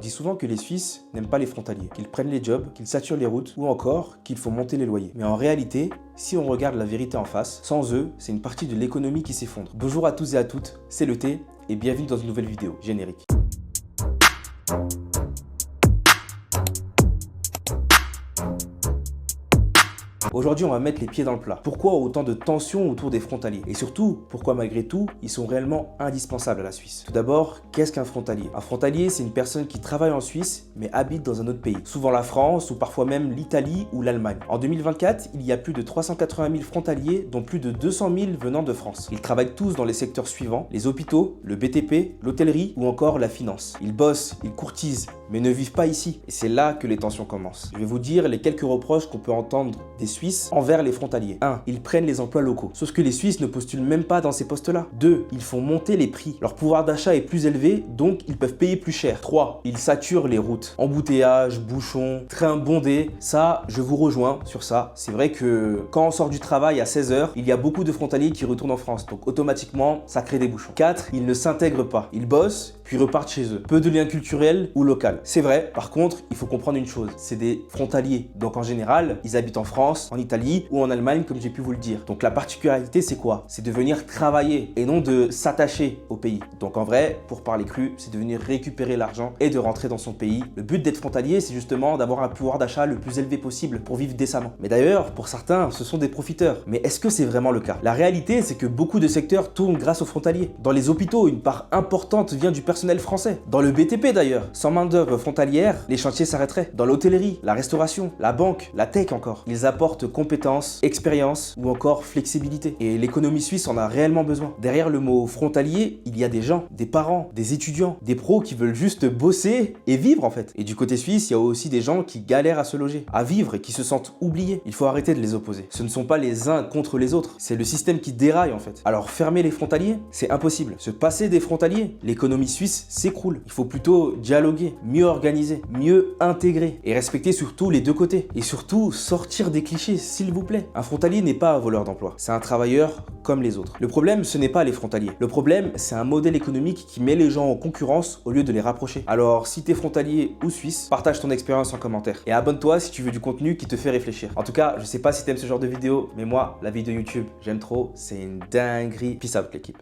dit souvent que les Suisses n'aiment pas les frontaliers, qu'ils prennent les jobs, qu'ils saturent les routes ou encore qu'il faut monter les loyers. Mais en réalité, si on regarde la vérité en face, sans eux, c'est une partie de l'économie qui s'effondre. Bonjour à tous et à toutes, c'est le T et bienvenue dans une nouvelle vidéo. Générique. Aujourd'hui, on va mettre les pieds dans le plat. Pourquoi autant de tensions autour des frontaliers? Et surtout, pourquoi malgré tout, ils sont réellement indispensables à la Suisse? Tout d'abord, qu'est-ce qu'un frontalier? Un frontalier, c'est une personne qui travaille en Suisse, mais habite dans un autre pays. Souvent la France, ou parfois même l'Italie ou l'Allemagne. En 2024, il y a plus de 380 000 frontaliers, dont plus de 200 000 venant de France. Ils travaillent tous dans les secteurs suivants, les hôpitaux, le BTP, l'hôtellerie ou encore la finance. Ils bossent, ils courtisent, mais ne vivent pas ici. Et c'est là que les tensions commencent. Je vais vous dire les quelques reproches qu'on peut entendre des Suisses envers les frontaliers. 1. Ils prennent les emplois locaux. Sauf que les Suisses ne postulent même pas dans ces postes-là. 2. Ils font monter les prix. Leur pouvoir d'achat est plus élevé, donc ils peuvent payer plus cher. 3. Ils saturent les routes. Embouteillages, bouchons, trains bondés. Ça, je vous rejoins sur ça. C'est vrai que quand on sort du travail à 16 h, il y a beaucoup de frontaliers qui retournent en France. Donc automatiquement, ça crée des bouchons. 4. Ils ne s'intègrent pas. Ils bossent, puis repartent chez eux. Peu de liens culturels ou locaux. C'est vrai, par contre, il faut comprendre une chose. C'est des frontaliers. Donc en général, ils habitent en France, en Italie ou en Allemagne, comme j'ai pu vous le dire. Donc la particularité, c'est quoi? C'est de venir travailler et non de s'attacher au pays. Donc en vrai, pour parler cru, c'est de venir récupérer l'argent et de rentrer dans son pays. Le but d'être frontalier, c'est justement d'avoir un pouvoir d'achat le plus élevé possible pour vivre décemment. Mais d'ailleurs, pour certains, ce sont des profiteurs. Mais est-ce que c'est vraiment le cas? La réalité, c'est que beaucoup de secteurs tournent grâce aux frontaliers. Dans les hôpitaux, une part importante vient du personnel français. Dans le BTP d'ailleurs, sans main-d'œuvre frontalière, les chantiers s'arrêteraient. Dans l'hôtellerie, la restauration, la banque, la tech encore. Ils apportent compétences, expérience ou encore flexibilité. Et l'économie suisse en a réellement besoin. Derrière le mot frontalier, il y a des gens, des parents, des étudiants, des pros qui veulent juste bosser et vivre en fait. Et du côté suisse, il y a aussi des gens qui galèrent à se loger, à vivre et qui se sentent oubliés. Il faut arrêter de les opposer. Ce ne sont pas les uns contre les autres, c'est le système qui déraille en fait. Alors fermer les frontaliers, c'est impossible. Se passer des frontaliers, l'économie suisse s'écroule. Il faut plutôt dialoguer, mieux organiser, mieux intégrer et respecter surtout les deux côtés. Et surtout sortir des clichés, s'il vous plaît. Un frontalier n'est pas un voleur d'emploi, c'est un travailleur comme les autres. Le problème, ce n'est pas les frontaliers. Le problème, c'est un modèle économique qui met les gens en concurrence au lieu de les rapprocher. Alors, si t'es frontalier ou suisse, partage ton expérience en commentaire. Et abonne-toi si tu veux du contenu qui te fait réfléchir. En tout cas, je sais pas si t'aimes ce genre de vidéo, mais moi, la vidéo YouTube, j'aime trop, c'est une dinguerie. Peace out l'équipe.